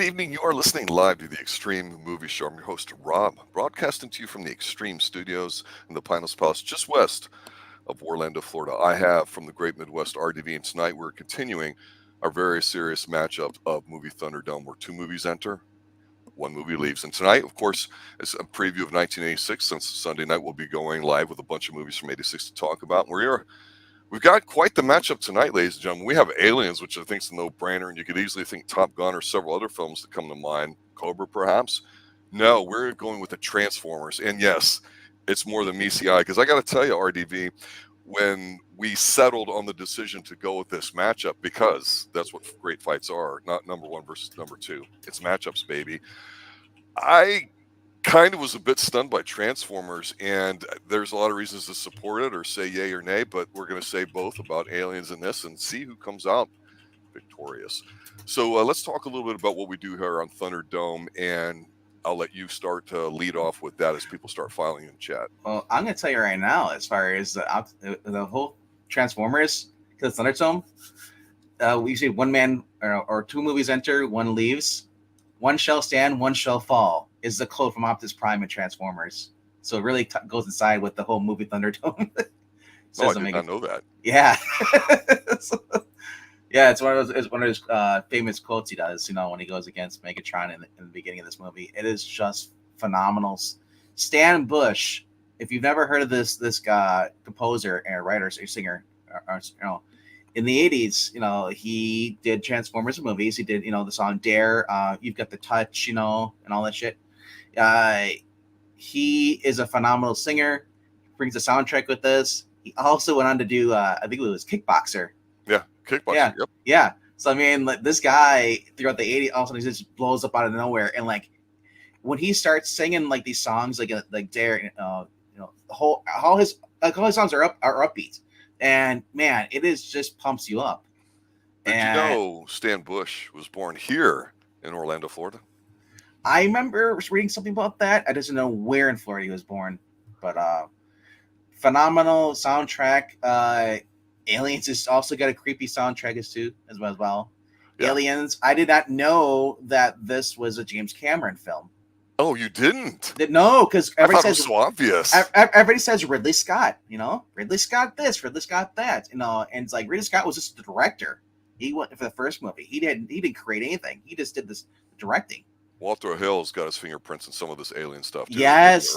evening. You are listening live to the Extreme Movie Show. I'm your host, Rob, broadcasting to you from the Extreme Studios in the Pinellas Palace, just west of Orlando, Florida. I have from the Great Midwest RDV, and tonight we're continuing our very serious matchup of Movie Thunderdome, where two movies enter, one movie leaves. And tonight, of course, is a preview of 1986. Since Sunday night, we'll be going live with a bunch of movies from '86 to talk about. We've got quite the matchup tonight, ladies and gentlemen. We have Aliens, which I think is a no-brainer, and you could easily think Top Gun or several other films that come to mind. Cobra, perhaps? No, we're going with the Transformers. And yes, it's more than meets eye, because I got to tell you, RDV, when we settled on the decision to go with this matchup, because that's what great fights are, not number one versus number two. It's matchups, baby. I kind of was a bit stunned by Transformers, and there's a lot of reasons to support it or say yay or nay, but we're going to say both about Aliens in this and see who comes out victorious. So let's talk a little bit about what we do here on Thunderdome, and I'll let you start to lead off with that as people start filing in chat. Well, I'm going to tell you right now, as far as the whole Transformers to the Thunderdome, we usually one man or two movies enter, one leaves. One shall stand, one shall fall is the quote from Optimus Prime and Transformers. So it really goes inside with the whole movie Thunderdome. I did not know that. Yeah. Yeah, it's one of those famous quotes he does, when he goes against Megatron in the beginning of this movie. It is just phenomenal. Stan Bush, if you've never heard of this guy, composer and writer or singer, in the 80s, he did Transformers movies. He did, the song Dare, You've Got the Touch, and all that shit. He is a phenomenal singer. He brings a soundtrack with this. He also went on to do, I think it was Kickboxer. Yeah, Kickboxer, yeah. Yep. Yeah. So, I mean, this guy, throughout the 80s, all of a sudden he just blows up out of nowhere. And, when he starts singing, these songs, like Dare, all his songs are upbeat. And man, it just pumps you up. Did you know Stan Bush was born here in Orlando, Florida? I remember reading something about that. I just don't know where in Florida he was born. But phenomenal soundtrack. Aliens has also got a creepy soundtrack as well. Yeah. Aliens. I did not know that this was a James Cameron film. Oh, you didn't? No, because everybody says it was so obvious. Everybody says Ridley Scott. Ridley Scott this, Ridley Scott that. And it's like Ridley Scott was just the director. He went for the first movie. He didn't create anything. He just did this directing. Walter Hill's got his fingerprints in some of this alien stuff too. Yes.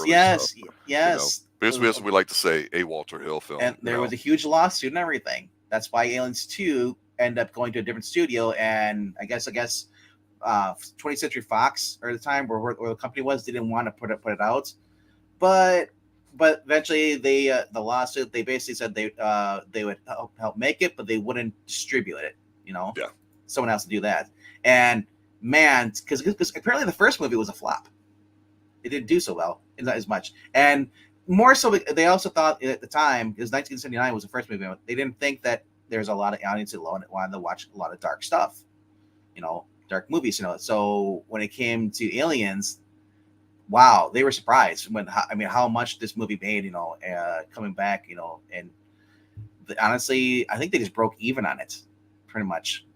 Basically, that's what we like to say, a Walter Hill film. And there was a huge lawsuit and everything. That's why Aliens 2 end up going to a different studio. And I guess 20th Century Fox, or the time where the company was, they didn't want to put it out, but eventually the lawsuit, they basically said they would help make it, but they wouldn't distribute it. Yeah, someone else to do that. And man, because apparently the first movie was a flop. It didn't do so well, not as much, and more so they also thought at the time, because 1979 was the first movie, they didn't think that there's a lot of audience that wanted to watch a lot of dark stuff, dark movies, So when it came to Aliens, wow, they were surprised how much this movie made, coming back, and honestly, I think they just broke even on it, pretty much,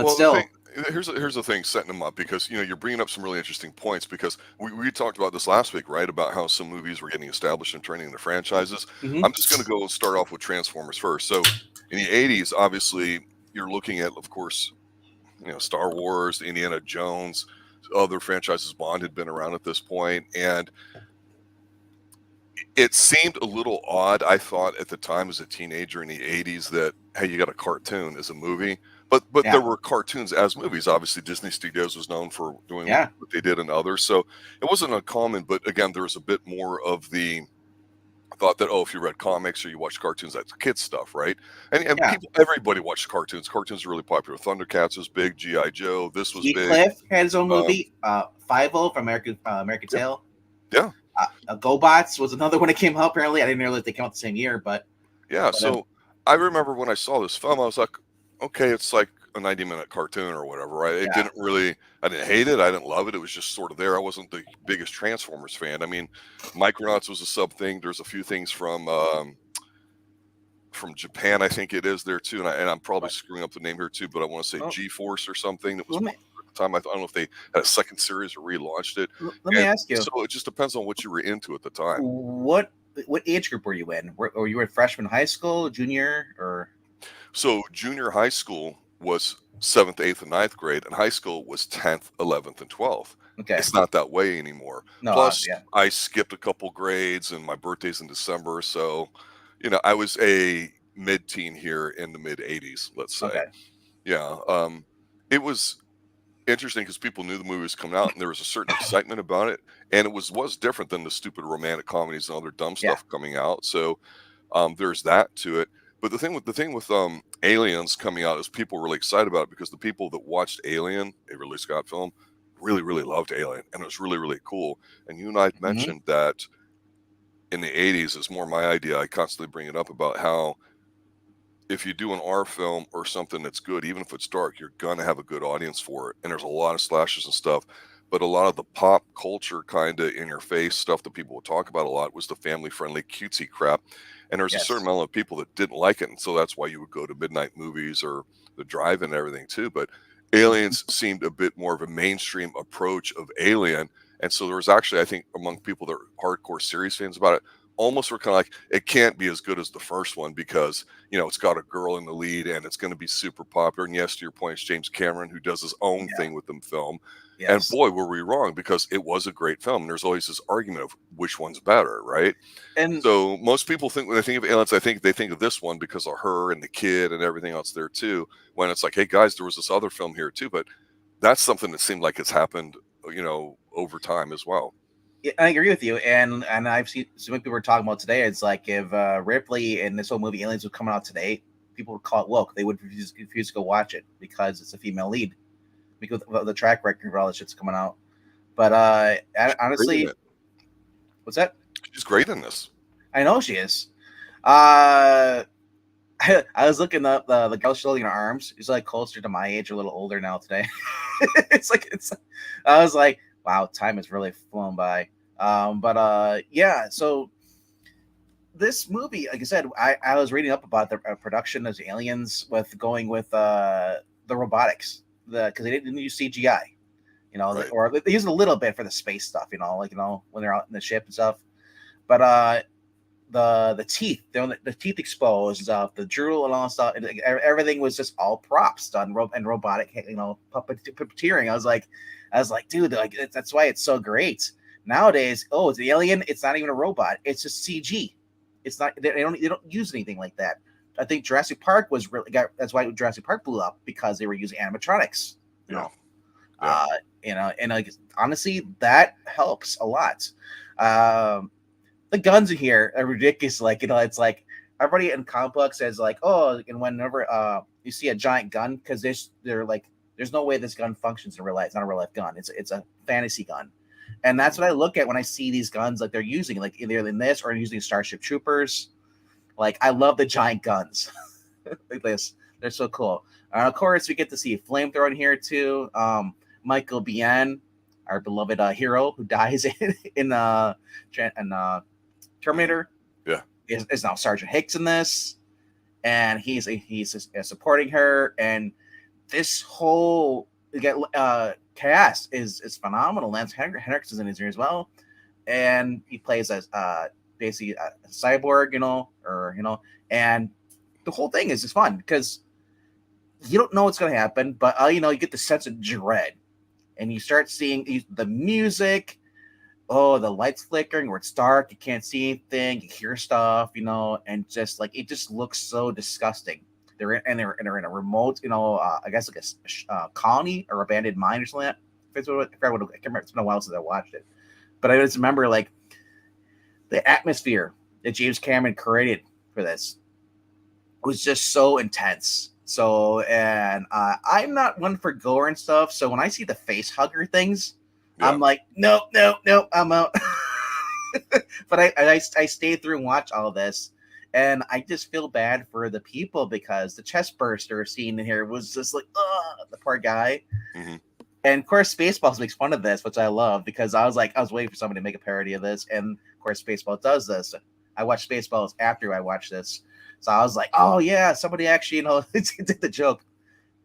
still. Here's the thing setting them up, because you're bringing up some really interesting points, because we talked about this last week, right, about how some movies were getting established and turning into franchises. Mm-hmm. I'm just going to go start off with Transformers first. So in the 80s, obviously, you're looking at, of course, Star Wars, Indiana Jones, other franchises. Bond had been around at this point, and it seemed a little odd, I thought, at the time as a teenager in the 80s, that, hey, you got a cartoon as a movie. But yeah, there were cartoons as movies. Obviously, Disney Studios was known for doing what they did in others. So it wasn't uncommon, but again, there was a bit more of the thought that, if you read comics or you watched cartoons, that's kids stuff, right? And everybody watched cartoons. Cartoons were really popular. Thundercats was big. G.I. Joe, this was big. Cliff had his own movie. Five-O from American Tail. Yeah. GoBots was another one that came out, apparently. I didn't realize they came out the same year, but... Yeah, so I remember when I saw this film, I was like, okay, it's like a 90-minute cartoon or whatever, right? It didn't really, I didn't hate it. I didn't love it. It was just sort of there. I wasn't the biggest Transformers fan. I mean, Micronauts was a sub thing. There's a few things from from Japan, I think it is there too, and I'm probably But screwing up the name here too, but I want to say well, G-Force or something that was let me popular at the time. I don't know if they had a second series or relaunched it, let me and ask you, so it just depends on what you were into at the time. what what age group were you in? Were you in freshman high school, junior, or So junior high school was 7th, 8th, and ninth grade, and high school was 10th, 11th, and 12th. okay? It's not that way anymore. No, Plus, yeah, I skipped a couple grades, and my birthday's in December, so I was a mid-teen here in the mid '80s, let's say. okay, Yeah, it was interesting because people knew the movie was coming out, and there was a certain excitement about it, and it was different than the stupid romantic comedies and other dumb yeah, stuff coming out. So there's that to it. But the thing with Aliens coming out is people were really excited about it because the people that watched Alien, a Ridley Scott film, really really loved Alien, and it was really really cool. And you and I hmm mentioned that in the '80s is more my idea. I constantly bring it up about how if you do an R film or something that's good, even if it's dark, you're gonna have a good audience for it. And there's a lot of slashes and stuff, but a lot of the pop culture kind of in your face stuff that people would talk about a lot was the family friendly cutesy crap. And there's a certain yes, amount of people that didn't like it, and so that's why you would go to midnight movies or the drive-in and everything too. But Aliens seemed a bit more of a mainstream approach of Alien, and so there was actually, I think, among people that are hardcore series fans about it, almost were kind of like it can't be as good as the first one because it's got a girl in the lead and it's going to be super popular. And yes, to your point, it's James Cameron who does his own yeah, thing with them film. And yes, boy, were we wrong because it was a great film. And there's always this argument of which one's better, right? and So most people think when they think of aliens, I think they think of this one because of her and the kid and everything else there too. When it's like, hey guys, there was this other film here too, but that's something that seemed like it's happened, over time as well. yeah, I agree with you. And I've seen some people were talking about today. It's like if Ripley and this whole movie Aliens was coming out today, people would call it woke. They would refuse to go watch it because it's a female lead because of the track record of all the shit's coming out. But Great in honestly, it. what's that? She's great in this. I know she is. Uh, I was looking up the girl showing her arms. She's like closer to my age, a little older now today. it's. I was like, wow, time has really flown by. But yeah. So this movie, like I said, I was reading up about the production of Aliens with going with the robotics, because they didn't use CGI, Right. or they used a little bit for the space stuff, like when they're out in the ship and stuff. But the teeth, the teeth exposed, the drool and all that stuff. And everything was just all props done and robotic, puppeteering. I was like, dude, like that's why it's so great. Nowadays, oh, it's the alien. It's not even a robot. It's just CG. It's not. They don't use anything like that. I think Jurassic Park was really got. That's why Jurassic Park blew up because they were using animatronics. You Yeah. know, Yeah. uh, and like honestly, that helps a lot. Um, the guns in here are ridiculous. Like, it's like everybody in comic books says like, oh, and whenever you see a giant gun, because there's no way this gun functions in real life. It's not a real life gun. It's a fantasy gun. And that's Mhm. what I look at when I see these guns like they're using, like either in this or using Starship Troopers. Like, I love the giant guns like this. They're so cool. Of course, we get to see a flamethrower in here too. Michael Biehn, our beloved hero who dies in Mhm. Terminator, Yeah. is now Sergeant Hicks in this, and he's supporting her, and this whole cast is phenomenal. Lance Henriksen is in here as well, and he plays as basically a cyborg, and the whole thing is just fun because you don't know what's going to happen, but you get the sense of dread, and you start seeing the music. Oh, the lights flickering where it's dark, you can't see anything, you hear stuff, and just like it just looks so disgusting. They're in a remote, I guess like a colony or abandoned mine or something like that. I can't remember. It's been a while since I watched it, but I just remember like the atmosphere that James Cameron created for this was just so intense. So, and I'm not one for gore and stuff. So when I see the face hugger things, Yeah. I'm like, no, no, no, I'm out. But I stayed through and watched all of this, and I just feel bad for the people because the chest burster scene in here was just like, the poor guy. Mhm. And of course, Spaceballs makes fun of this, which I love because I was waiting for somebody to make a parody of this, and of course, Spaceballs does this. I watched Spaceballs after I watched this, so I was like, oh yeah, somebody actually did the joke,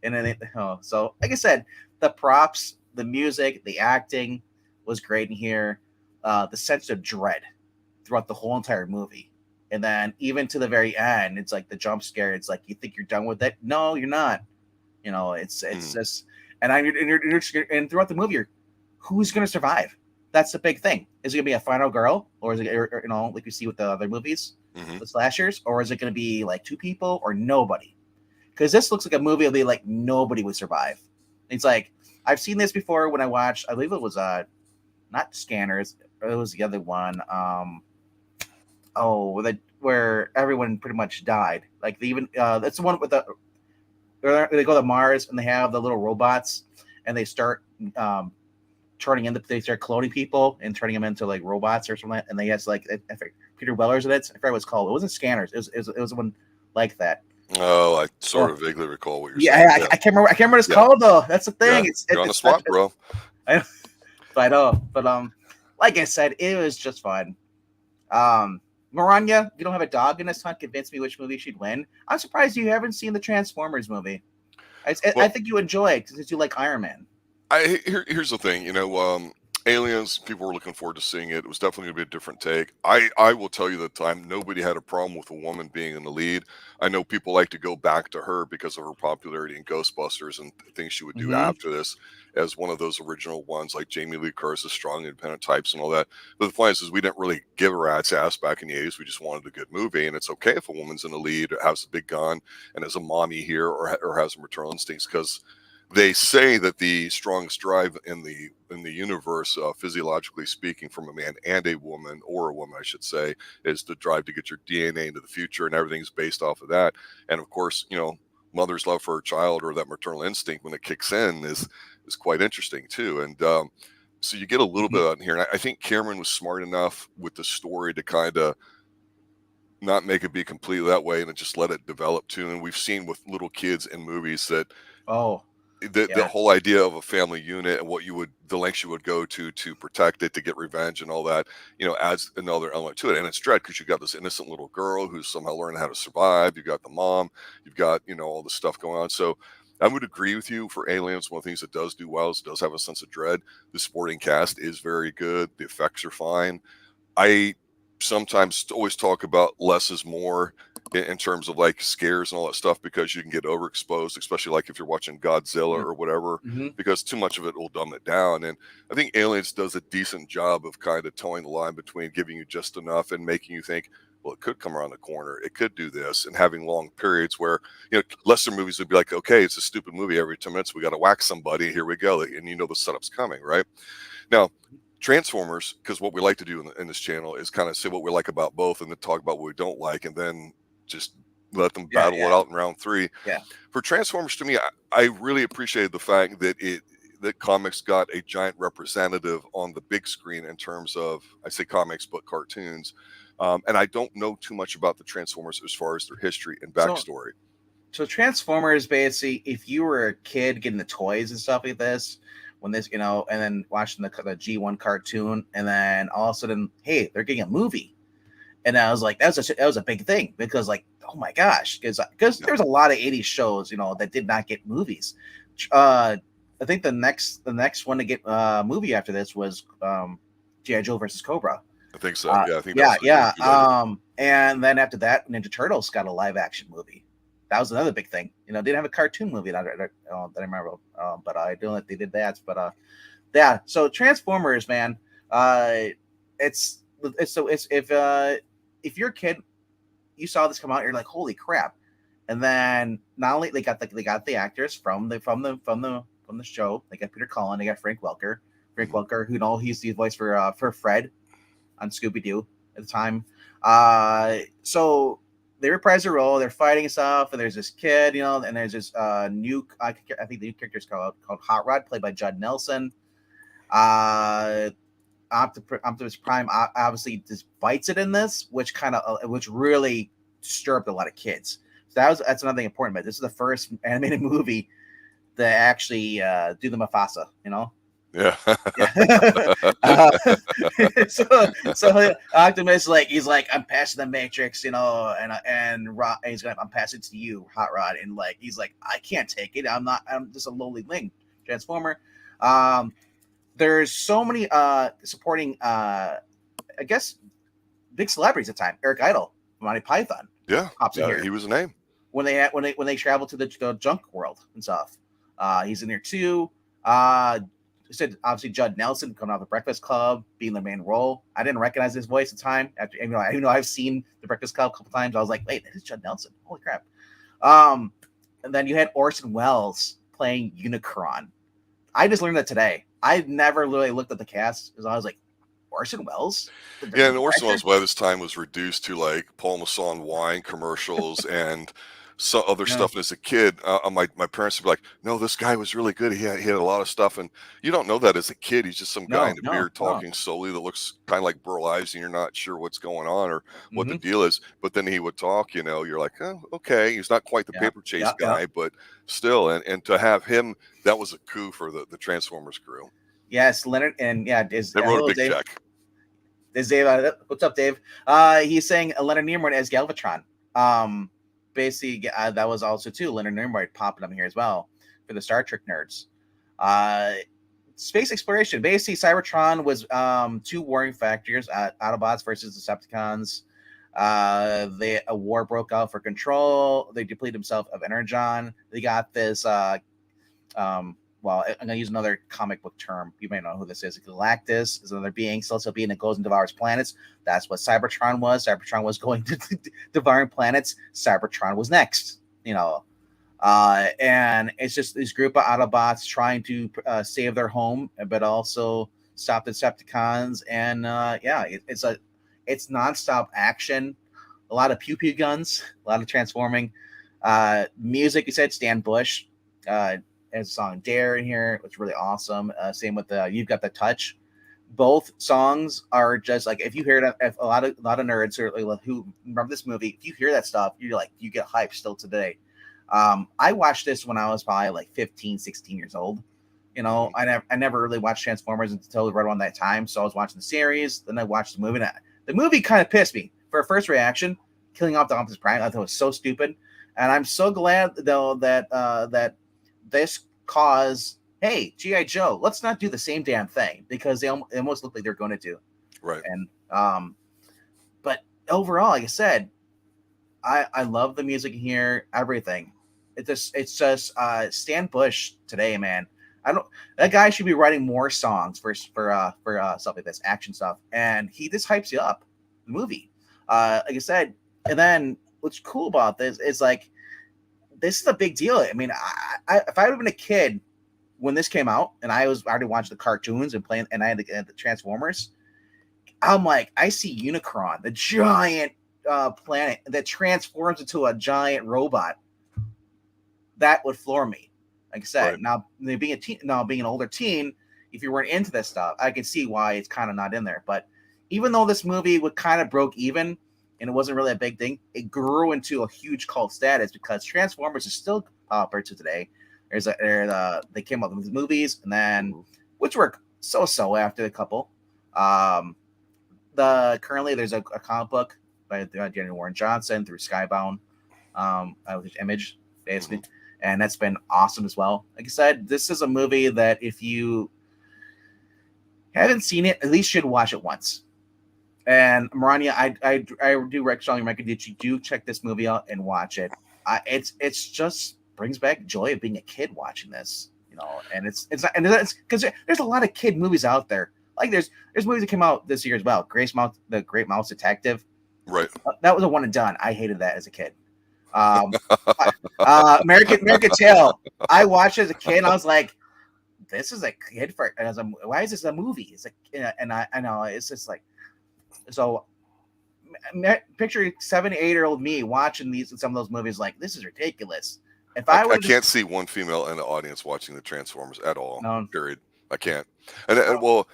and then so like I said, the props, the music, the acting was great in here. The sense of dread throughout the whole entire movie. And then even to the very end, it's like the jump scare. It's like you think you're done with it. No, you're not. It's Mhm. just and throughout the movie, who's going to survive? That's the big thing. Is it going to be a final girl, or is it like we see with the other movies, Mhm. the slashers, or is it going to be like two people or nobody? Because this looks like a movie will be like nobody would survive. It's like I've seen this before when I watched. I believe it was not Scanners. It was the other one. Where everyone pretty much died. Like they even that's the one with they go to Mars and they have the little robots and they start they start cloning people and turning them into like robots or something. And they has like Peter Weller's in it. I forget what it's called. It wasn't Scanners. It was one like that. Oh, I sort Oh of vaguely recall what you're saying. yeah, Yeah, I can't remember. I can't remember what it's yeah, called though. That's the yeah. thing. You're on the It's such. spot, bro. I, but like I said, it was just fun. Maranya, you don't have a dog in this hunt. Convince me which movie she'd win. I'm surprised you haven't seen the Transformers movie. I Well, think you enjoy it because you like Iron Man. here's the thing, Aliens. People were looking forward to seeing it. It was definitely going to be a different take. I will tell you that time nobody had a problem with a woman being in the lead. I know people like to go back to her because of her popularity in Ghostbusters and things she would do Mm-hmm. after this as one of those original ones, like Jamie Lee Curtis, strong, independent types, and all that. But the point is we didn't really give a rat's ass back in the '80s. We just wanted a good movie, and it's okay if a woman's in the lead, or has a big gun, and has a mommy here, or has some maternal instincts because they say that the strongest drive in the universe, physiologically speaking, from a man and a woman, or a woman, I should say, is the drive to get your DNA into the future, and everything's based off of that. And of course, mother's love for her child, or that maternal instinct when it kicks in, is quite interesting too. And so you get a little bit Mm-hmm. out in here, and I think Cameron was smart enough with the story to kind of not make it be completely that way, and then just let it develop too. And we've seen with little kids in movies that Oh the yeah. whole idea of a family unit and the lengths you would go to protect it, to get revenge and all that, adds another element to it. And it's dread because you've got this innocent little girl who's somehow learning how to survive. You've got the mom, you've got, all the stuff going on. So I would agree with you for Aliens. One of the things it does do well is it does have a sense of dread. The supporting cast is very good. The effects are fine. I sometimes always talk about less is more in terms of like scares and all that stuff, because you can get overexposed, especially like if you're watching Godzilla or whatever, Mm-hmm. because too much of it will dumb it down. And I think Aliens does a decent job of kind of towing the line between giving you just enough and making you think, well, it could come around the corner, it could do this, and having long periods where, lesser movies would be like, okay, it's a stupid movie, every 10 minutes we got to whack somebody, here we go, and the setup's coming, right? Now, Transformers, because what we like to do in this channel is kind of say what we like about both and then talk about what we don't like, and then just let them Yeah, battle yeah, it out in round three. yeah. For Transformers, to me, I really appreciated the fact that comics got a giant representative on the big screen in terms of, I say comics, but cartoons. And I don't know too much about the Transformers as far as their history and So backstory. so Transformers basically, if you were a kid getting the toys and stuff like this, when this and then watching the G1 cartoon, and then all of a sudden, hey, they're getting a movie. And I was like, that was a big thing because like, oh my gosh, because Yeah. there's a lot of '80s shows that did not get movies. Uh, I think the next one to get movie after this was GI Joe versus Cobra. I think so. Yeah, I think that Yeah, was years yeah. later. And then after that, Ninja Turtles got a live action movie. That was another big thing. Didn't have a cartoon movie that I remember, but I don't know if they did that. But yeah. So Transformers, man, uh, it's if you're a kid, you saw this come out, you're like, holy crap! And then not only they got the actors from the show. They got Peter Cullen, they got Frank Welker. Frank Mhm. Welker, he's the voice for Fred on Scooby Doo at the time. So they reprise their role. They're fighting stuff, and there's this kid, and there's this new. I think the new character is called Hot Rod, played by Judd Nelson. Uh, Optimus Prime obviously just fights it in this, which really stirred up a lot of kids. So that's another thing important. But this is the first animated movie that actually do the Mufasa. Yeah. Yeah. uh, so Optimus, like, he's like, I'm passing the Matrix, I'm passing it to you, Hot Rod, and like he's like, I can't take it. I'm just a lowly link Transformer. Um, there's so many supporting I guess big celebrities at the time. Eric Idle, Monty Python, Yeah. pops in Yeah. here He was a name. when they travel to the junk world and stuff. He's in there too. I said obviously Judd Nelson coming out of the Breakfast Club, being the main role. I didn't recognize his voice at the time. After even though I've seen the Breakfast Club a couple times, I was like, wait, that is Judd Nelson. Holy crap! Um, and then you had Orson Welles playing Unicron. I just learned that today. I never really looked at the cast because I was like, Orson Welles, Yeah, the and Orson director. Welles by this time was reduced to like Paul Masson wine commercials and some other Yeah. stuff. And as a kid, my parents would be like, "No, this guy was really good. He had a lot of stuff." And you don't know that as a kid. He's just some guy No, in a no, beard no. talking slowly that looks kind of like Burl Ives, and you're not sure what's going on or what the Mm-hmm. deal is. But then he would talk. You're like, "Oh, okay." He's not quite the Yeah, paper chase yeah, yeah. guy, but still. And to have him, that was a coup for the Transformers crew. Yes, Leonard, and yeah, They wrote a hello big Dave. check. Is Dave? What's up, Dave? He's saying Leonard Nimoy as Galvatron. Basically, that was also too Leonard Nimoy popping up here as well for the Star Trek nerds. Uh, Space exploration. Basically, Cybertron was two warring factors: Autobots versus Decepticons. A war broke out for control. They depleted themselves of energon. They got this well, I'm going to use another comic book term. You may know who this is. Galactus is another being, celestial being that goes and devours planets. That's what Cybertron was. Cybertron was going to devouring planets. Cybertron was next. And it's just this group of Autobots trying to save their home, but also stop the Decepticons. And it's nonstop action. A lot of pew pew guns, a lot of transforming. Music, you said Stan Bush. As a song Dare in here, it's really awesome. Same with You've Got the Touch. Both songs are just like, if you hear that, if a lot of nerds who remember this movie, if you hear that stuff, you're like, you get hyped still today. I watched this when I was probably like 15, 16 years old. I never really watched Transformers until right around that time. So I was watching the series, then I watched the movie. And the movie kind of pissed me. For a first reaction, killing off the Optimus Prime, I thought it was so stupid. And I'm so glad though that this caused, hey, G.I. Joe, let's not do the same damn thing, because they almost look like they're going to do. Right. And but overall, like I said, I love the music here, everything. It's just Stan Bush today, man. That guy should be writing more songs for stuff like this, action stuff, and he just hypes you up the movie. Like I said, and then what's cool about this is like, this is a big deal. I mean, if I would have been a kid when this came out, and I was already watching the cartoons and playing, and I had the Transformers, I'm like, I see Unicron, the giant planet that transforms into a giant robot. That would floor me. Like I said, Right. now being an older teen, if you weren't into this stuff, I can see why it's kind of not in there. But even though this movie would kind of broke even, and it wasn't really a big thing, it grew into a huge cult status because Transformers is still popular to today. They came up with these movies, and then which were so after a couple. Currently there's a comic book by Daniel Warren Johnson through Skybound, with Image basically, and that's been awesome as well. Like I said, this is a movie that if you haven't seen it, at least should watch it once. And Marania, I do strongly recommend that you do check this movie out and watch it. It's just brings back joy of being a kid watching this, and it's because there's a lot of kid movies out there. Like there's movies that came out this year as well. The Great Mouse Detective. Right. That was a one and done. I hated that as a kid. American Tail. I watched it as a kid, and I was like, this is a kid for. And I was like, why is this a movie? It's like, and I know it's just like. So picture 7, 8-year-old me watching some of those movies like, this is ridiculous. If I can't see one female in the audience watching the Transformers at all. No. Period. I can't. And we'll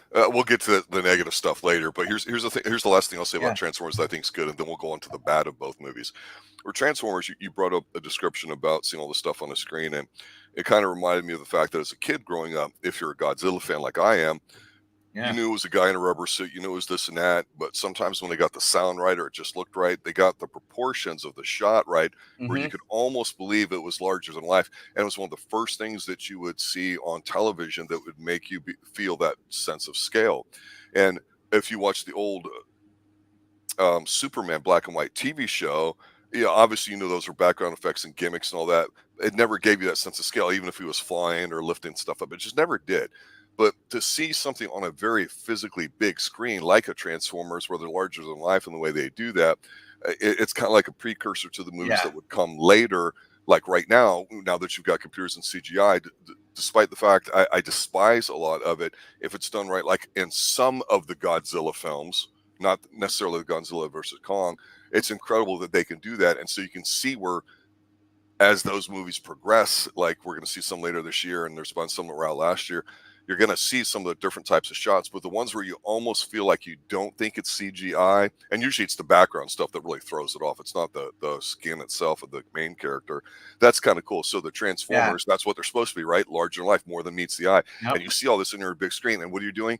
get to the negative stuff later. But here's the thing. Here's the last thing I'll say about Yeah. Transformers that I think is good, and then we'll go on to the bad of both movies. Where Transformers, you brought up a description about seeing all the stuff on the screen, and it kind of reminded me of the fact that as a kid growing up, if you're a Godzilla fan like I am, you Yeah. knew it was a guy in a rubber suit, you knew it was this and that, but sometimes when they got the sound right or it just looked right, they got the proportions of the shot right where you Mm-hmm. could almost believe it was larger than life. And it was one of the first things that you would see on television that would make you feel that sense of scale. And if you watch the old Superman black and white TV show, yeah, obviously you know those were background effects and gimmicks and all that. It never gave you that sense of scale, even if he was flying or lifting stuff up. It just never did. But to see something on a very physically big screen like a Transformers, where they're larger than life in the way they do that, it's kind of like a precursor to the movies Yeah. that would come later. Like right now that you've got computers and CGI, despite the fact I despise a lot of it, if it's done right, like in some of the Godzilla films, not necessarily the Godzilla versus Kong, it's incredible that they can do that. And so you can see where, as those movies progress, like we're going to see some later this year, and there's been some that were out last year, you're going to see some of the different types of shots, but the ones where you almost feel like you don't think it's CGI, and usually it's the background stuff that really throws it off. It's not the skin itself of the main character. That's kind of cool. So the Yeah. Transformers, that's what they're supposed to be, right? Larger than life, more than meets the eye. Yep. And you see all this in your big screen, and what are you doing?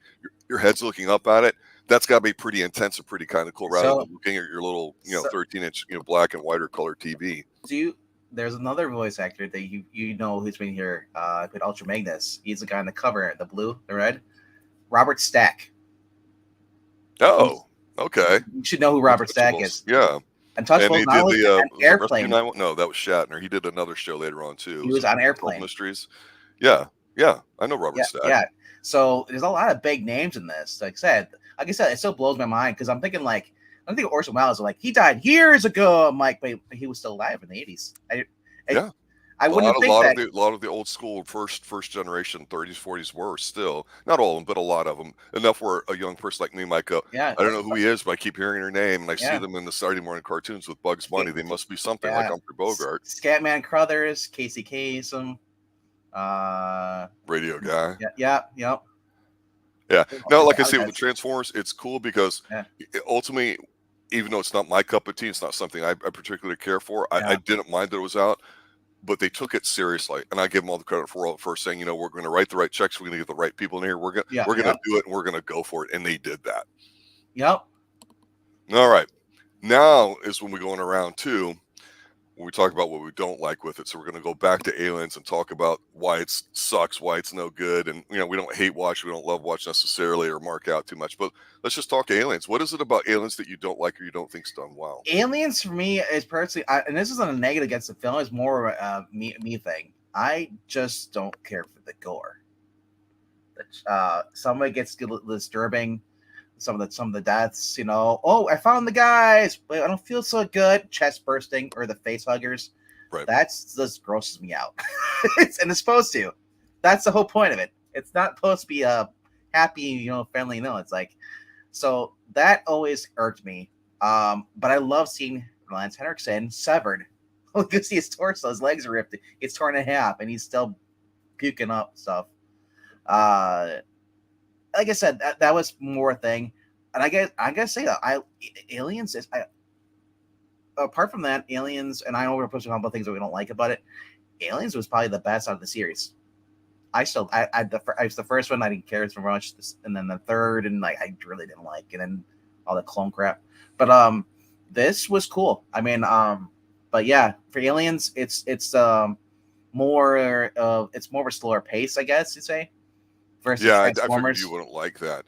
Your head's looking up at it. That's got to be pretty intense and pretty kind of cool, rather So, than looking at your little, so 13-inch, black and white or color TV. do you? There's another voice actor that you know who's been here. Played Ultra Magnus. He's the guy on the cover, the blue, the red. Robert Stack. Oh, okay. You should know who Robert Stack is. Yeah. And Untouchables. he Not did only the an was it Rescue Airplane. 911? No, that was Shatner. He did another show later on too. He was on Airplane. Mysteries. Yeah, yeah, I know Robert Yeah, Stack. yeah. So there's a lot of big names in this. Like I said, it still blows my mind because I'm thinking Orson Welles, like he died years ago. I'm like, but he was still alive in the 80s. Yeah. I wouldn't think that. A lot of the old school first generation 30s 40s were still, not all of them, but a lot of them, enough where a young person like me might go, Yeah, I don't know who he is, but I keep hearing her name, and I see yeah. them in the Saturday morning cartoons with Bugs Bunny. They must be something like Yeah. Humphrey Bogart. Scatman Crothers, Casey Kasem, Radio Guy. yeah. Yeah. No, like I say, with the Transformers, it's cool because Yeah. ultimately, even though it's not my cup of tea, it's not something I particularly care for. Yeah. I didn't mind that it was out, but they took it seriously, and I give them all the credit for saying, we're going to write the right checks, we're going to get the right people in here, we're going to do it, and we're going to go for it, and they did that. Yep. All right, now is when we go on around two, when we talk about what we don't like with it. So we're going to go back to Aliens and talk about why it sucks, why it's no good, and we don't hate watch, we don't love watch necessarily, or mark out too much. But let's just talk Aliens. What is it about Aliens that you don't like or you don't think's done well? Aliens for me is personally, and this isn't a negative against the film, it's more of a me thing. I just don't care for the gore. Some of it gets disturbing. Some of the deaths, oh, I found the guys, but I don't feel so good. Chest bursting or the face huggers. Right. That's just grosses me out. And it's supposed to. That's the whole point of it. It's not supposed to be a happy, friendly. No, it's like, so that always irked me. But I love seeing Lance Henriksen severed. You can see his torso, his legs are ripped. It's torn in half, and he's still puking up stuff. Like I said, that was more a thing, and I gotta say that Aliens is apart from that, Aliens, and I know we're pushing on about things that we don't like about it. Aliens was probably the best out of the series. I was the first one I didn't care so much, and then the third, and I really didn't like, and then all the clone crap. But this was cool. I mean, but yeah, for Aliens, it's more of a slower pace, I guess you'd say. Versus Transformers. I figured you wouldn't like that.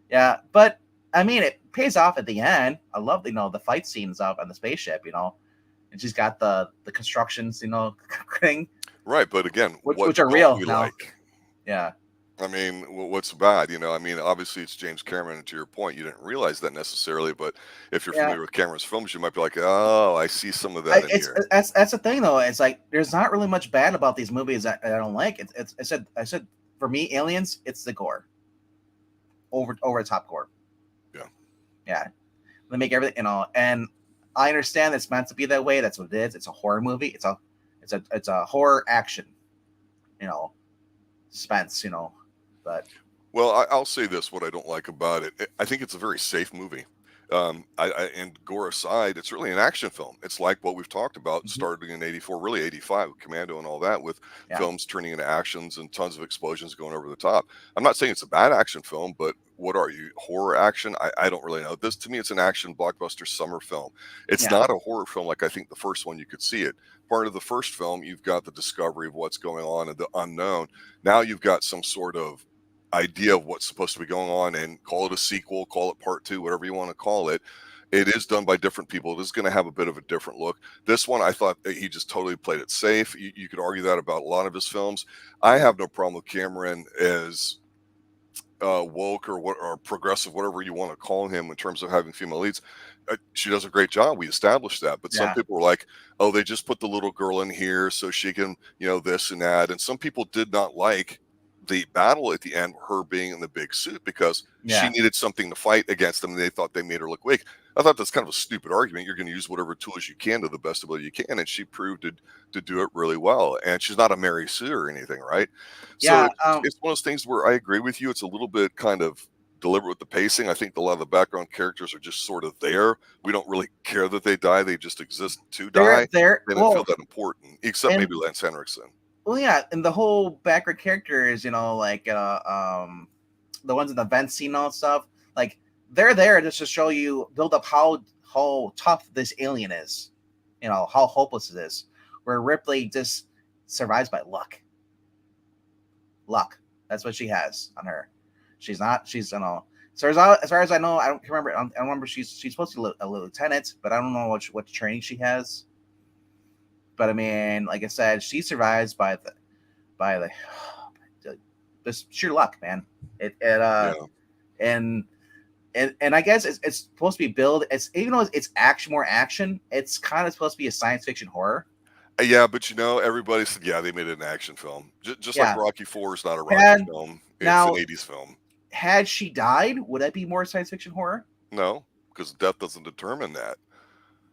Yeah, but I mean, it pays off at the end. I love the fight scenes up on the spaceship, and she's got the constructions, thing. Right, but again, which are real we now. like? Yeah. I mean, what's bad? I mean, obviously it's James Cameron, and to your point, you didn't realize that necessarily. But if you're familiar with Cameron's films, you might be like, "Oh, I see some of that in here." That's the thing, though. It's like there's not really much bad about these movies that I don't like. I said for me, Aliens, it's the gore over the top gore. Yeah. They make everything, and I understand it's meant to be that way. That's what it is. It's a horror movie. It's a horror action, suspense. But Well, I'll say this: what I don't like about it, I think it's a very safe movie. And gore aside, it's really an action film. It's like what we've talked about, Mhm. starting in '84, really '85, with Commando and all that, with Yeah, films turning into actions and tons of explosions going over the top. I'm not saying it's a bad action film, but what are you, horror action? I don't really know. This to me, it's an action blockbuster summer film. It's yeah, not a horror film like I think the first one you could see it. Part of the first film, you've got the discovery of what's going on and the unknown. Now you've got some sort of idea of what's supposed to be going on, and call it a sequel, call it part two, whatever you want to call it. It is done by different people. It is going to have a bit of a different look. This one, I thought that he just totally played it safe. You could argue that about a lot of his films. I have no problem with Cameron as woke or what, or progressive, whatever you want to call him, in terms of having female leads. She does a great job. We established that. But some yeah, people were like, "Oh, they just put the little girl in here so she can, this and that." And some people did not like the battle at the end, her being in the big suit, because she yeah, needed something to fight against them. And they thought they made her look weak. I thought that's kind of a stupid argument. You're going to use whatever tools you can to the best ability you can, and she proved to do it really well. And she's not a Mary Sue or anything, right? So yeah. it's one of those things where I agree with you. It's a little bit kind of deliberate with the pacing. I think a lot of the background characters are just sort of there. We don't really care that they die. They just exist to die. They're They didn't feel well, that important, except and maybe Lance Henriksen. yeah, and the whole background characters, like the ones in the vent scene and all that stuff, like they're there just to show you, build up how tough this alien is, how hopeless it is. Where Ripley just survives by luck. Luck. That's what she has on her. She's not. She's as far as I know, I don't remember. I don't remember. She's supposed to be a lieutenant, but I don't know what training she has. But I mean, like I said, she survives by the just sheer luck, man. It Yeah. and and I guess it's supposed to be billed. It's, even though it's action, more action, it's kind of supposed to be a science fiction horror. Yeah, but everybody said, yeah, they made it an action film. Just like Yeah. Rocky Four is not a Rocky And film. It's an now, '80s film. had she died, would that be more science fiction horror? No, because death doesn't determine that.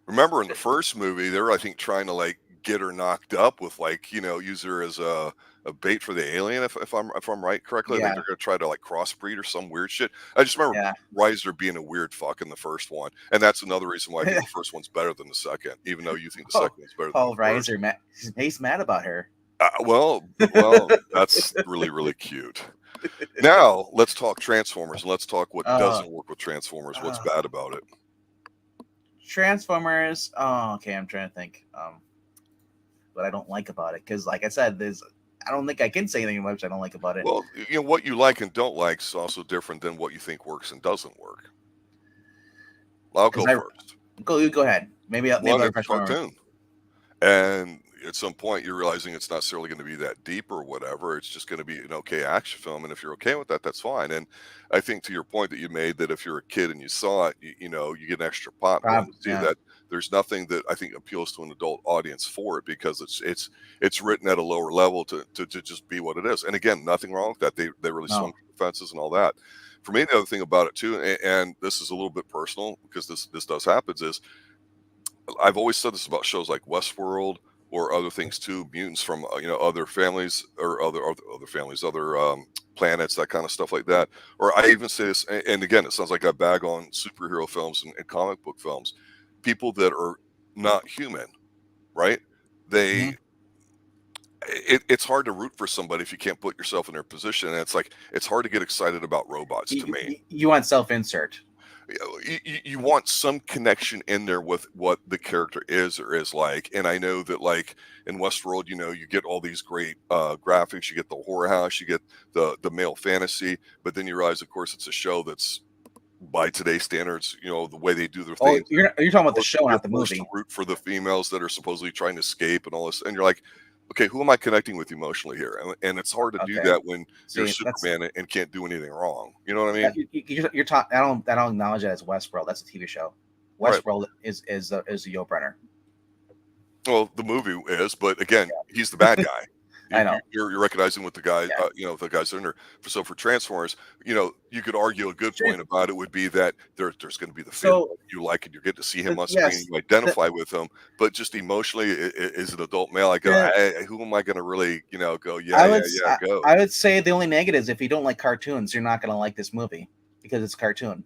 Remember in the first movie, they're, I think, trying to like get her knocked up with, like, use her as a bait for the alien. If I'm right correctly, I think Yeah, they're gonna try to like crossbreed or some weird shit. I just remember yeah. Reiser being a weird fuck in the first one, and that's another reason why I think the first one's better than the second, even though you think the Oh, second one's better than Paul the first. Reiser, he's mad about her. Well, that's really really cute. Now let's talk Transformers, and let's talk what Uh, doesn't work with Transformers. What's uh, bad about it? Transformers. Oh, okay. I'm trying to think. What I don't like about it, because, like I said, there's. I don't think I can say anything much I don't like about it. Well, what you like and don't like is also different than what you think works and doesn't work. I'll Because go I first. go ahead. Maybe One, I'll it's a refresh my memory. cartoon, and at some point you're realizing it's not necessarily going to be that deep or whatever. It's just going to be an okay action film, and if you're okay with that, that's fine. And I think, to your point that you made, that if you're a kid and you saw it, you get an extra pop going to see Yeah. that. There's nothing that I think appeals to an adult audience for it, because it's written at a lower level to just be what it is. And again, nothing wrong with that. They really swung No. for the fences and all that. For me, the other thing about it too, and this is a little bit personal because this does happen, is I've always said this about shows like Westworld or other things too, mutants from other families, or other families, other planets, that kind of stuff like that. Or I even say this, and again, it sounds like I bag on superhero films and comic book films. People that are not human, right? They Hmm. it's hard to root for somebody if you can't put yourself in their position, and it's hard to get excited about robots to me. You want self insert? You want some connection in there with what the character is or is like. And I know that, like, in Westworld, you get all these great graphics, you get the horror house, you get the male fantasy, but then you realize, of course, it's a show that's, by today's standards, the way they do their Oh, things, you're talking about the forced- show, you're not the forced to movie. root for the females that are supposedly trying to escape and all this, and you're like, okay, who am I connecting with emotionally here? And it's hard to do Okay. that when you're See, that's Superman and can't do anything wrong. You know what I mean? you're talking. I don't acknowledge that as Westworld. That's a TV show. Right. Westworld is the Yul Brenner. Well, the movie is, but again, he's the bad guy. I know. You're recognizing with the guy, Yeah. the guys that are in there. So for Transformers, you could argue a good Sure. point about it would be that there's going to be the fan So you like, and you get to see him on screen, yes, you the, identify with him, but just emotionally, as an adult male, I go, the who am I going to really, go, yeah, I yeah, would yeah, go. I would say the only negative is if you don't like cartoons, you're not going to like this movie because it's a cartoon.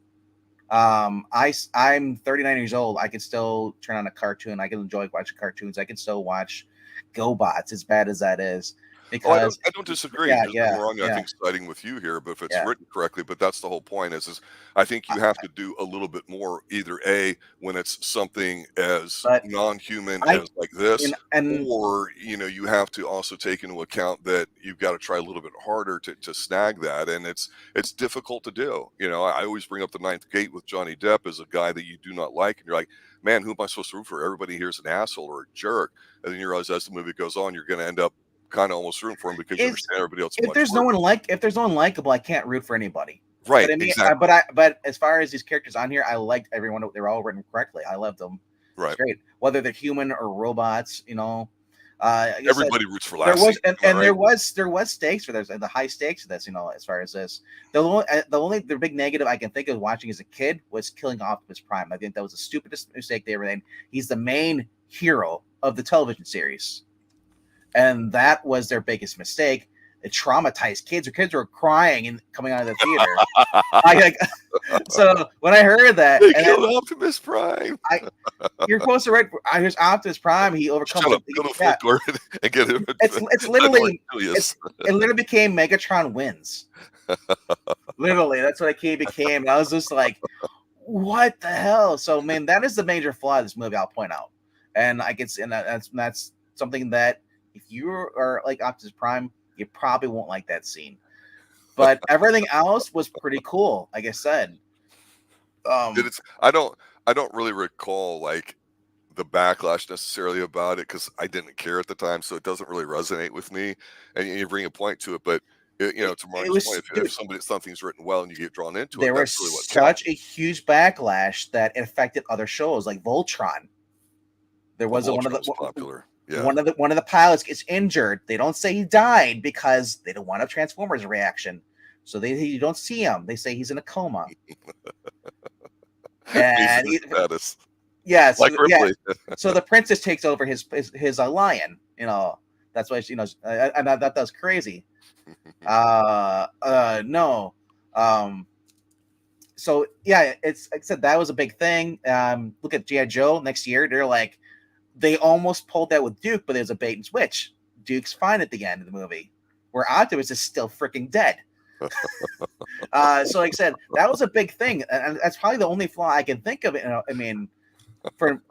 I'm 39 years old. I can still turn on a cartoon. I can enjoy watching cartoons. I can still watch GoBots, as bad as that is, Oh, because I don't disagree. yeah, Just don't get yeah, me wrong. I yeah, think siding with you here, but if it's yeah. written correctly, but that's the whole point is I think Uh, you have to do a little bit more, either A, when it's something as But non-human I as like this, and or, you have to also take into account that you've got to try a little bit harder to snag that. And it's difficult to do. I always bring up the Ninth Gate with Johnny Depp as a guy that you do not like. And you're like, man, who am I supposed to root for? Everybody here is an asshole or a jerk. And then you realize as the movie goes on, you're going to end up kind of almost rooting for him because you is understand everybody else is much worse. if there's no one likable, I can't root for anybody. Right, But I mean, exactly. but as far as these characters on here, I liked everyone. They were all written correctly. I loved them. It's Right. great, whether they're human or robots. Like I said, Everybody roots for there Lassie. was Am I right? there was stakes for this, the high stakes for this. As far as this, the big negative I can think of watching as a kid was killing Optimus Prime. I think that was the stupidest mistake they ever made. He's the main hero of the television series, and that was their biggest mistake. It traumatized kids. Or kids were crying and coming out of the theater. So when I heard that, They and killed Optimus Prime. you're supposed to write. Here's Optimus Prime. He overcomes. Shut up. Go to Yeah, full court and get him. it's literally Julius. it literally became Megatron wins. Literally, that's what it became. And I was just like, what the hell? So man, that is the major flaw of this movie. I'll point out, and I guess and that's something that if you are like Optimus Prime, you probably won't like that scene. But everything else was pretty cool. Like I said, I don't really recall like the backlash necessarily about it because I didn't care at the time, so it doesn't really resonate with me. And you bring a point to it, but to it Marcus' point, was dude. if something's written well and you get drawn into it, There was that's really what such counts. a huge backlash that it affected other shows like Voltron. There Oh, was one of Voltron was the popular. Yeah. one of the pilots gets injured. They don't say he died because they don't want a Transformers reaction. So you don't see him. They say he's in a coma. He's in And his status. yes, Like yeah. Ripley. So the princess takes over his lion. That's why and that was crazy. No. So yeah, it's like I said, that was a big thing. Look at G.I. Joe next year. They almost pulled that with Duke, but there's a bait and switch. Duke's fine at the end of the movie, where Optimus is still freaking dead. So like I said, that was a big thing, and that's probably the only flaw I can think of. I mean, for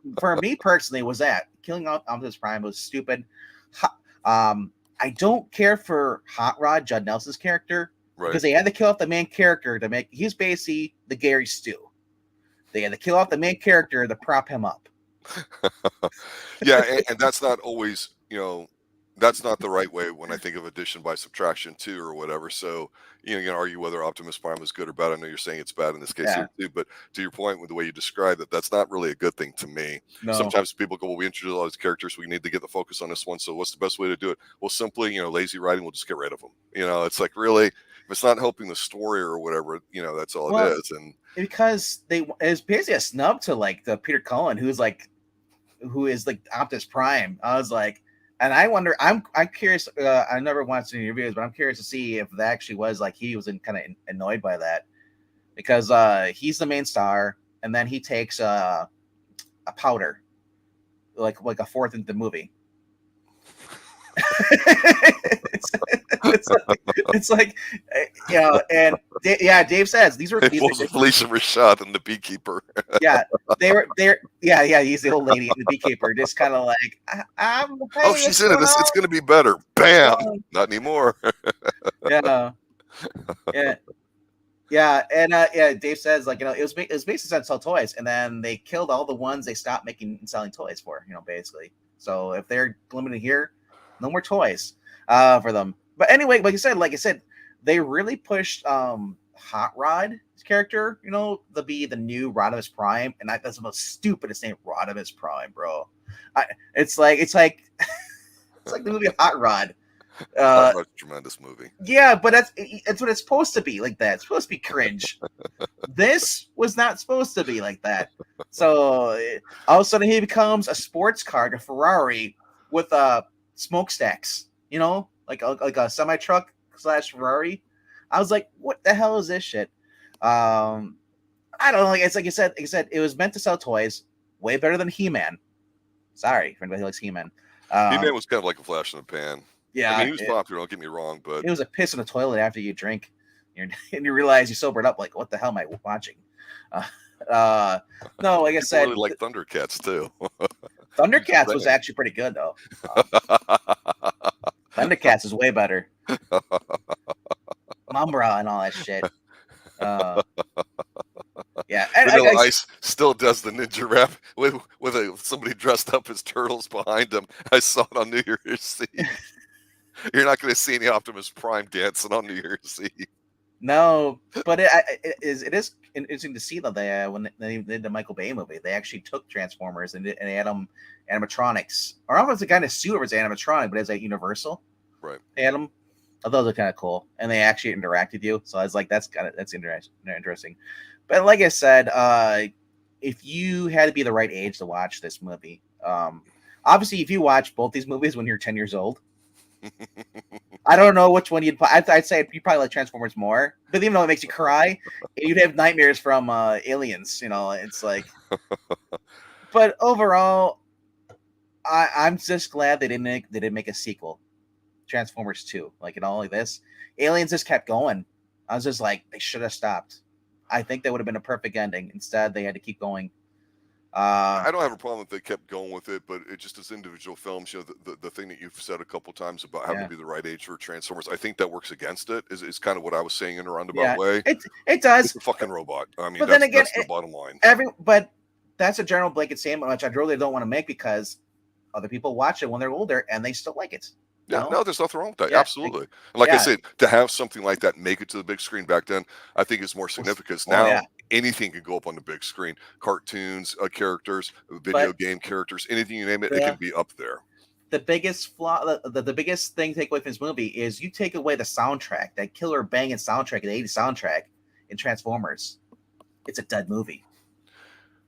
me personally, was that killing Optimus Prime was stupid. I don't care for Hot Rod, Judd Nelson's character, Right. because they had to kill off the main character to make. He's basically the Gary Stu. They had to kill off the main character to prop him up. Yeah, and that's not always, that's not the right way when I think of addition by subtraction too, or whatever. So, you can argue whether Optimus Prime is good or bad. I know you're saying it's bad in this case Yeah. here too, but to your point with the way you describe it, that's not really a good thing to me. No. Sometimes people go, well, we introduced all these characters, we need to get the focus on this one. So what's the best way to do it? Well, simply, lazy writing, we'll just get rid of them. It's like, really, if it's not helping the story or whatever, that's all it is. And because it's basically a snub to like the Peter Cullen, who is like Optimus Prime. I was like, and I wonder, I'm curious. I never watched any reviews, but I'm curious to see if that actually was like he was kind of annoyed by that, because he's the main star, and then he takes a powder, like a fourth into the movie. it's like and Dave says these were Felicia Rashad and the beekeeper. Yeah, he's the old lady, the beekeeper, just kind of like, oh, she's in it. It's going to be better. Bam! Not anymore. Yeah. And Dave says like it was basically to sell toys, and then they killed all the ones they stopped making and selling toys for. Basically. So if they're limited here, no more toys for them. But anyway, like I said, they really pushed Hot Rod's character, to be the new Rodimus Prime, and that's the most stupidest name, Rodimus Prime, bro. It's like the movie Hot Rod. Uh, That's a tremendous movie. yeah, but that's what it's supposed to be like that. It's supposed to be cringe. This was not supposed to be like that. So all of a sudden he becomes a sports car, like a Ferrari with smokestacks. You know, like a semi truck slash Ferrari. I was like, what the hell is this shit? I don't know. It's like I said, it was meant to sell toys. Way better than He Man. Sorry for anybody who likes He Man. He-Man was kind of like a flash in the pan. I mean, Yeah, he was popular. Don't get me wrong, but it was a piss in the toilet after you drink, and you realize you sobered up. Like, what the hell am I watching? Uh, uh, no, like I people really said, like Thundercats too. I'm just Thundercats was saying. actually pretty good though. Thundercats is way better. Mumbra and all that shit. Uh, yeah, and Vanilla Ice still does the ninja rap with somebody dressed up as turtles behind him. I saw it on New Year's Eve. You're not going to see any Optimus Prime dancing on New Year's Eve. no, but it is interesting to see that when they did the Michael Bay movie, they actually took Transformers and they had them animatronics, or almost a kind of suit over as animatronic, but as a Universal. Right. They had them. I thought those are kind of cool, and they actually interact with you. So I was like, that's interesting. But like I said, if you had to be the right age to watch this movie, obviously, if you watch both these movies when you're 10 years old, I don't know which one I'd say you probably like Transformers more, but even though it makes you cry, you'd have nightmares from aliens. You know, it's like. But overall, I'm just glad they didn't make a sequel, Transformers 2. Like like this, aliens just kept going. I was just like, they should have stopped. I think that would have been a perfect ending. Instead, they had to keep going. I don't have a problem if they kept going with it, but it just as individual films, the thing that you've said a couple times about having Yeah, to be the right age for Transformers, I think that works against it. Is kind of what I was saying in a roundabout yeah, way. it It's does. a fucking robot. I mean, But then again, that's the bottom line. but that's a general blanket statement, which I really don't want to make because other people watch it when they're older and they still like it. You Yeah, know? no, there's nothing wrong with that. Yeah, Absolutely. And like I yeah. said, to have something like that make it to the big screen back then, I think is more significant. Oh yeah. Now anything can go up on the big screen. Cartoons, characters, video But game characters, anything you name it, it the can be up there. the biggest flaw, the biggest thing to take away from this movie is you take away the soundtrack, that killer banging soundtrack, the '80s soundtrack in Transformers. It's a dead movie.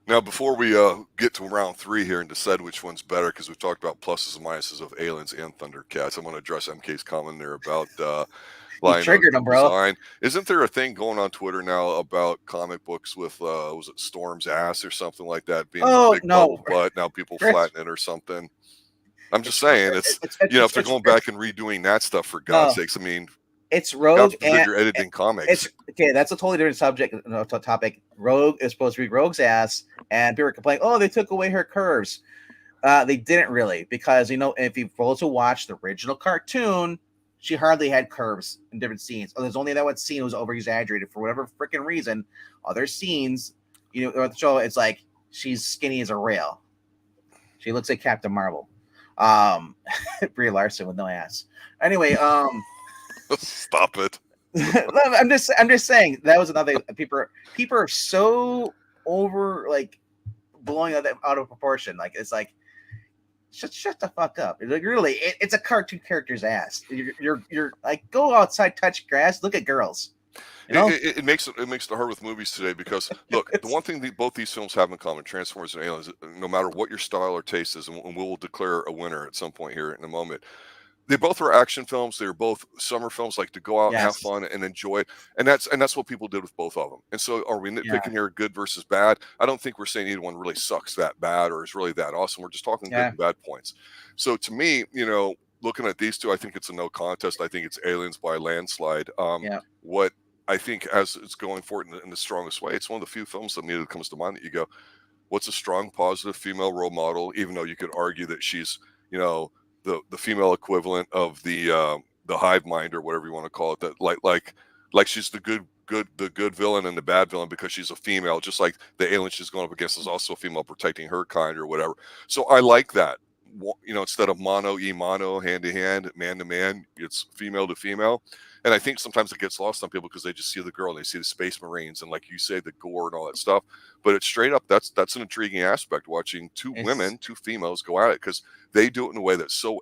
Now, before we get to round three here and decide which one's better, because we've talked about pluses and minuses of Aliens and Thundercats, I'm going to address MK's comment there about You Lion triggered him, bro. design. Isn't there a thing going on Twitter now about comic books with was it Storm's ass or something like that being the Oh big no, bubble butt? Now people First, flatten it or something. I'm just saying, if they're going it's back and redoing that stuff for God's no, sakes, I mean, it's God Rogue forbid and you're editing it's comics. okay. That's a totally different subject, topic. Rogue is supposed to be Rogue's ass, and people are complaining, oh, they took away her curves. They didn't really, because if you've also watched the original cartoon, she hardly had curves in different scenes. Oh, there's only that one scene was over exaggerated for whatever freaking reason. Other scenes, or the show, it's like she's skinny as a rail. She looks like Captain Marvel. Brie Larson with no ass. Anyway, Stop it. I'm just saying that was another people are so over like blowing out of proportion. Like it's like shut the fuck up. Like really, it's a cartoon character's ass. You're like go outside, touch grass, look at girls. It makes it hard with movies today because look, the one thing that both these films have in common, Transformers and Aliens, no matter what your style or taste is, and we will declare a winner at some point here in a moment. They both are action films. They're both summer films, like to go out and have Yes. fun and enjoy it. And that's what people did with both of them. And so, are we nitpicking Yeah. here, good versus bad? I don't think we're saying either one really sucks that bad or is really that awesome. We're just talking good Yeah. and bad points. So, to me, looking at these two, I think it's a no contest. I think it's Aliens by a landslide. Yeah. What I think as it's going forward in the strongest way, it's one of the few films that immediately comes to mind that you go, what's a strong, positive female role model? Even though you could argue that she's, the female equivalent of the hive mind or whatever you want to call it. That like she's the good villain and the bad villain because she's a female, just like the alien she's going up against is also a female protecting her kind or whatever. So I like that. Instead of mono hand to hand, man to man, it's female to female. And I think sometimes it gets lost on people because they just see the girl and they see the space marines and, like you say, the gore and all that stuff. But it's straight up, that's an intriguing aspect, watching two females go at it, because they do it in a way that's so,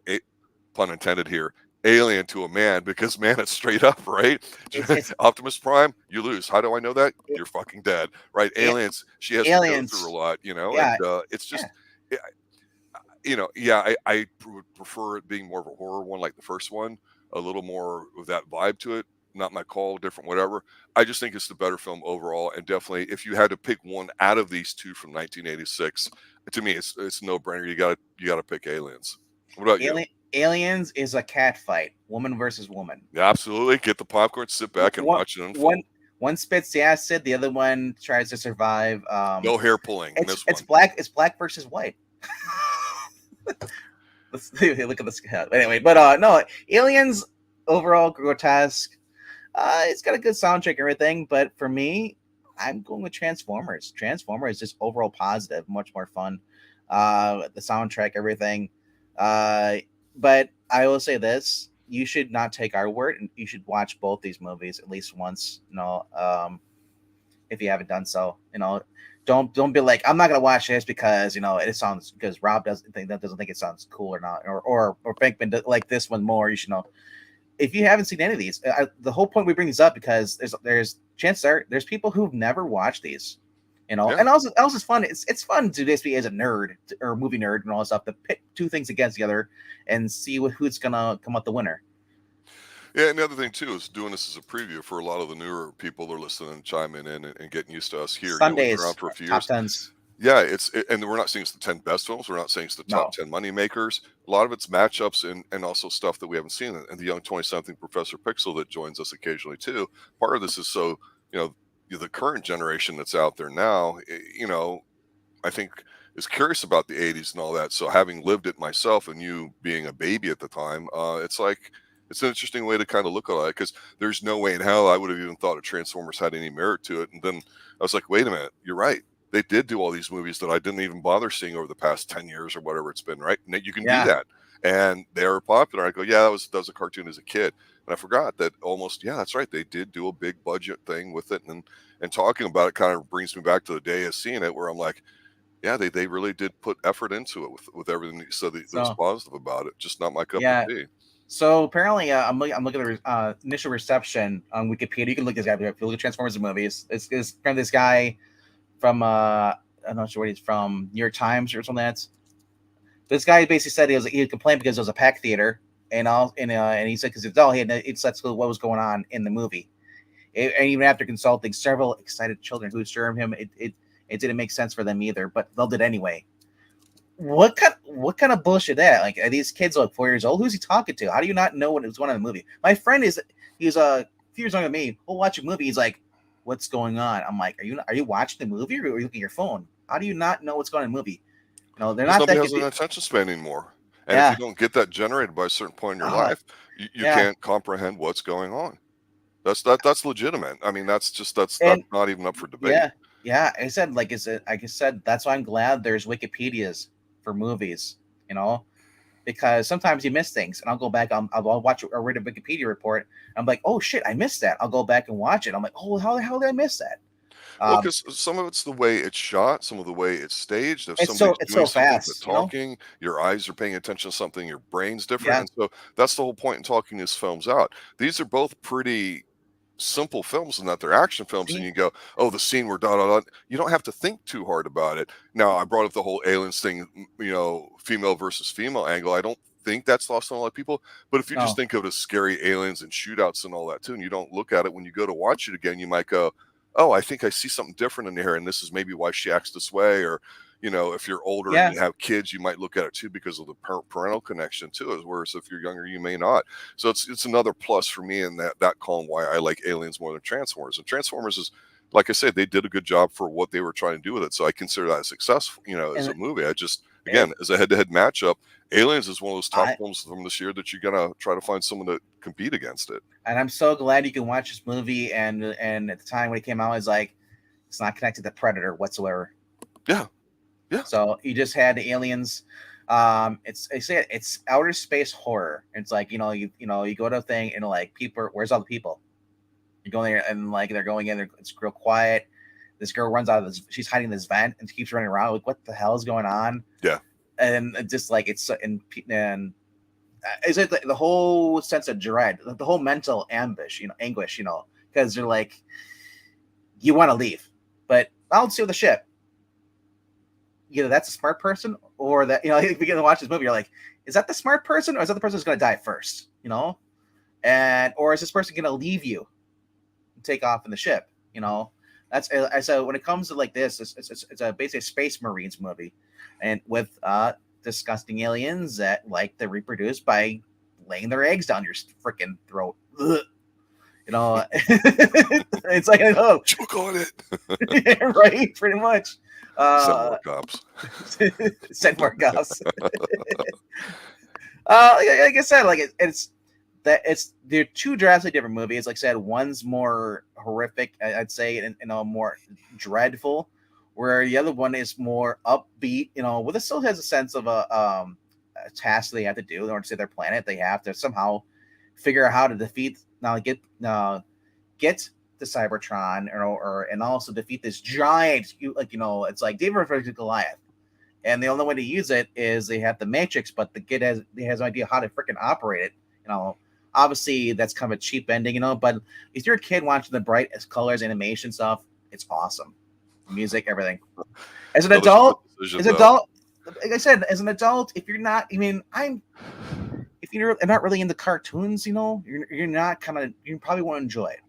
pun intended here, alien to a man because man, it's straight up, right? It's Optimus Prime, you lose. How do I know that? You're fucking dead, right? it, Aliens, she has to go through a aliens. lot, you know, and Yeah, it's yeah. just, eh, you know, yeah, I would prefer it being more of a horror one like the first one, a little more of that vibe to it. Not my call, different, whatever. I just think it's the better film overall, and definitely, if you had to pick one out of these two from 1986, to me, it's no brainer. You gotta pick Aliens. What about you? Aliens is a cat fight, woman versus woman. Yeah, absolutely. Get the popcorn, sit back, and One watch it one unfold. one spits the acid, the other one tries to survive. No hair pulling in this It's one. black. It's black versus white. Let's look at this. Anyway, but no, Aliens overall grotesque. It's got a good soundtrack and everything, but for me, I'm going with Transformers. Transformers is just overall positive, much more fun. The soundtrack, everything. Uh, but I will say this: you should not take our word, and you should watch both these movies at least once. If you haven't done so, don't be like, I'm not gonna watch this because it sounds, because Rob doesn't think it sounds cool or not, or Bankman like this one more. You should know, if you haven't seen any of these. The whole point we bring these up because there's chances are there's people who've never watched these, Yeah. and also it's fun. It's fun to just be as a nerd or movie nerd and all that stuff to pit two things against the other and see who's gonna come out the winner. Yeah, and the other thing too is doing this as a preview for a lot of the newer people that are listening and chiming in and getting used to us here. You know, we've been around Sundays for a few top years. tens. Yeah, and we're not saying it's the 10 best films. We're not saying it's the top No, 10 money makers. A lot of it's matchups and also stuff that we haven't seen. And the young 20 something Professor Pixel that joins us occasionally too. Part of this is so, you know, the current generation that's out there now, I think is curious about the 80s and all that. So having lived it myself and you being a baby at the time, it's like it's an interesting way to kind of look at it because there's no way in hell I would have even thought of Transformers had any merit to it. And then I was like, wait a minute, you're right. They did do all these movies that I didn't even bother seeing over the past 10 years or whatever it's been, right? And you can do yeah. that. And they were popular. I go, yeah, that was a cartoon as a kid. And I forgot that almost, yeah, that's right. They did do a big budget thing with it. And talking about it kind of brings me back to the day of seeing it where I'm like, yeah, they really did put effort into it with everything that you said that was So positive about it. Just not my cup of yeah. tea. So apparently, I'm looking at the initial reception on Wikipedia. You can look at this guy. If you look at Transformers movies, it's kind of this guy from I'm not sure what he's from, New York Times or something. That's This guy basically said he complained because it was a packed theater, and he said because it's that's what was going on in the movie. And even after consulting several excited children who assured him it didn't make sense for them either, but they'll do it anyway. What kind of bullshit that? Like, are these kids like 4 years old? Who's he talking to? How do you not know what was going on in the movie? My friend he's a few years younger than me. We'll watch a movie. He's like, "What's going on?" I'm like, "Are you watching the movie or are you looking at your phone? How do you not know what's going on in the movie?" They're Because not nobody that has an confused. attention span anymore. And if you Yeah. don't get that generated by a certain point in your Oh, life, you yeah. can't comprehend what's going on. That's legitimate. I mean, that's And not even up for debate. yeah, yeah. I said, like I said, that's why I'm glad there's Wikipedias for movies. You know, because sometimes you miss things, and I'll go back. I'll watch or read a Wikipedia report. I'm like, oh shit, I missed that. I'll go back and watch it. I'm like, oh, how the hell did I miss that? Well, Um, because some of it's the way it's shot, some of the way it's staged. If it's so somebody's it's doing so something but fast. talking, your eyes are paying attention to something, your brain's different. Yeah. And so that's the whole point in talking these films out. These are both pretty simple films in that they're action films, and See, you go, oh, the scene where da da da. You don't have to think too hard about it. Now, I brought up the whole aliens thing, female versus female angle. I don't think that's lost on a lot of people. But if you just no, think of it as scary aliens and shootouts and all that too, and you don't look at it when you go to watch it again, you might go, oh, I think I see something different in here, and this is maybe why she acts this way. Or, if you're older and yeah, you have kids, you might look at it too because of the parental connection too. Whereas if you're younger, you may not. So it's another plus for me in that column why I like Aliens more than Transformers. And Transformers is, like I said, they did a good job for what they were trying to do with it. So I consider that a success, as and a movie. I just, again, it, as a head-to-head matchup, Aliens is one of those top I films from this year that you're gonna try to find someone to compete against it. and I'm so glad you can watch this movie. And at the time when it came out, it's like it's not connected to Predator whatsoever. Yeah, yeah. So you just had the aliens. It's outer space horror. It's like you go to a thing and like people, where's all the people? You go there and like they're going in there. It's real quiet. This girl runs out of this. She's hiding in this vent and keeps running around. Like, what the hell is going on? Yeah. And just like it's and is it the whole sense of dread, the whole mental ambush, anguish, because you're like, you want to leave, but I'll see the ship. Either that's a smart person, or that if you begin to watch this movie, you're like, is that the smart person, or is that the person who's going to die first? And or is this person going to leave you and take off in the ship? That's so when it comes to like this, it's a basically a space marines movie, and with disgusting aliens that like to reproduce by laying their eggs down your freaking throat. Ugh. It's like, oh, Choke on it. right, pretty much. Send more cops. Send more cops. Like I said, like they're two drastically different movies. Like I said, one's more horrific, I'd say, and more dreadful, where the other one is more upbeat. With it still has a sense of a task they have to do in order to save their planet. They have to somehow figure out how to defeat get the Cybertron, and also defeat this giant. It's like David refers to Goliath, and the only way to use it is they have the Matrix, but the kid has no idea how to freaking operate it. Obviously that's kind of a cheap ending, But if you're a kid watching the bright colors, animation stuff, it's awesome. Music, everything. As an adult, like I said, as an adult, if you're not, if you're not really into cartoons, you're not you probably won't enjoy it.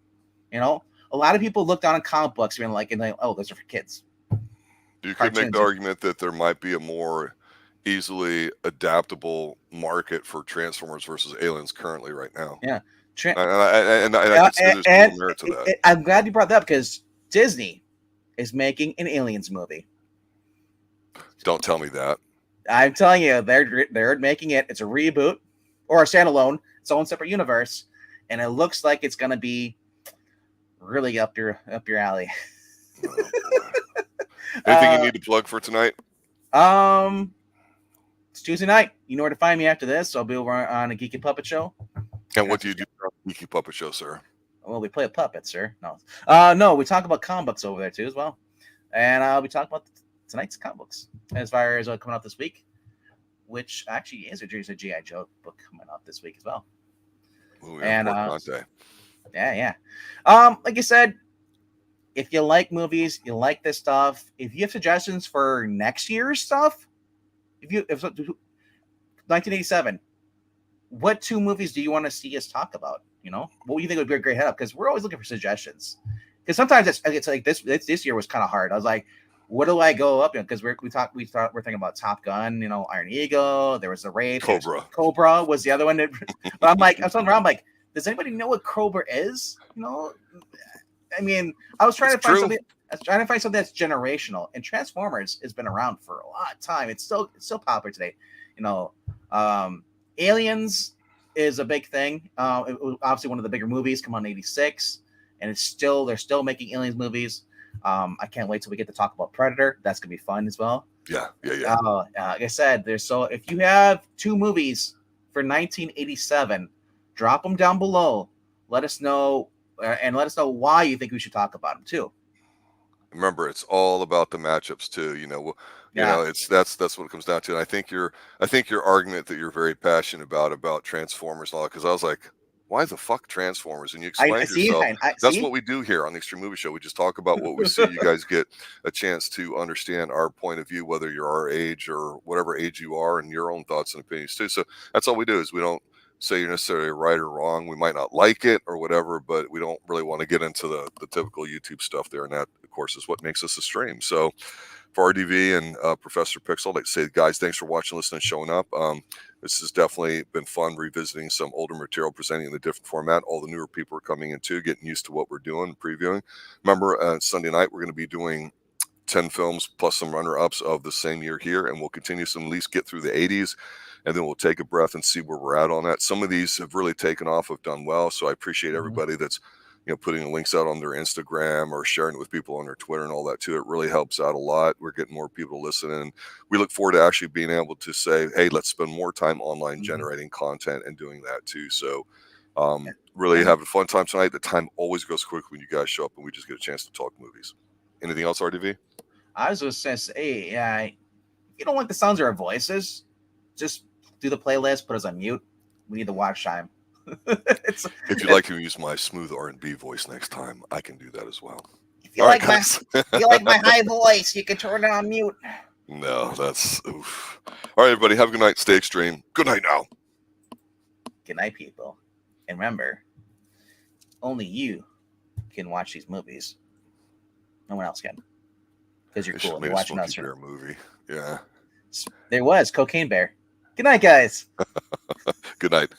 A lot of people look down on comic books and like, oh, those are for kids. You could make the argument that there might be a more easily adaptable market for Transformers versus Aliens currently right now. Yeah. And I consider there's merit to that. I'm glad you brought that up, because Disney is making an Aliens movie. Don't tell me that. I'm telling you, they're making it. It's a reboot or a standalone, its own separate universe, and it looks like it's going to be really up your alley. Anything you need to plug for tonight? It's Tuesday night. You know where to find me after this. I'll be over on a Geeky Puppet Show. And what do you do on the Geeky Puppet Show, sir? Well, we play a puppet, sir. No, we talk about comic books over there too as well, and we talk about tonight's comic books as far as coming out this week, which actually is a G.I. Joe book coming out this week as well. Ooh, yeah, yeah. Like I said, if you like movies, you like this stuff. If you have suggestions for next year's stuff, if 1987, what two movies do you want to see us talk about? What do you think would be a great head up? Because we're always looking for suggestions. Because sometimes it's like this year was kind of hard. I was like, what do I go up? Because we're thinking about Top Gun, Iron Eagle. There was the Raid. Cobra was the other one. But I'm like, I'm around like, does anybody know what Cobra is? I was trying to find something. I was trying to find something that's generational. And Transformers has been around for a lot of time. It's still popular today. Aliens is a big thing. It was obviously one of the bigger movies, come on in '86, and they're still making Aliens movies. I can't wait till we get to talk about Predator. That's gonna be fun as well. Yeah. Like I said, if you have two movies for 1987, drop them down below. Let us know, and let us know why you think we should talk about them too. Remember, it's all about the matchups too. That's what it comes down to. And I think your argument that you're very passionate about Transformers and all that, because I was like, why the fuck Transformers? And you explained yourself. That's what we do here on the Extreme Movie Show. We just talk about what we see. You guys get a chance to understand our point of view, whether you're our age or whatever age you are, and your own thoughts and opinions too. So that's all we do. Is we don't say you're necessarily right or wrong. We might not like it or whatever, but we don't really want to get into the typical YouTube stuff there. And that, of course, is what makes us a stream. So for RDV and Professor Pixel, I'd like to say, guys, thanks for watching, listening, showing up. This has definitely been fun revisiting some older material, presenting in a different format. All the newer people are coming in too, getting used to what we're doing, previewing. Remember, Sunday night, we're going to be doing 10 films plus some runner-ups of the same year here, and we'll continue to at least get through the 80s, and then we'll take a breath and see where we're at on that. Some of these have really taken off, have done well, so I appreciate everybody that's putting the links out on their Instagram or sharing it with people on their Twitter and all that too. It really helps out a lot. We're getting more people to listen, and we look forward to actually being able to say, hey, let's spend more time online generating content and doing that too. So really having a fun time tonight. The time always goes quick when you guys show up and we just get a chance to talk movies. Anything else, RDV? I was just going to say, if you don't like the sounds of our voices, just do the playlist, put us on mute. We need the watch time. It's, If you'd like to use my smooth R&B voice next time, I can do that as well. if you All right, like my guys. if you like my high voice, you can turn it on mute. No, that's oof. All right, everybody. Have a good night. Stay extreme. Good night now. Good night, people. And remember, only you can watch these movies. No one else can. Because you're They should cool. have You're made a watching Smokey us. Bear movie. Yeah. There was Cocaine Bear. Good night, guys. Good night.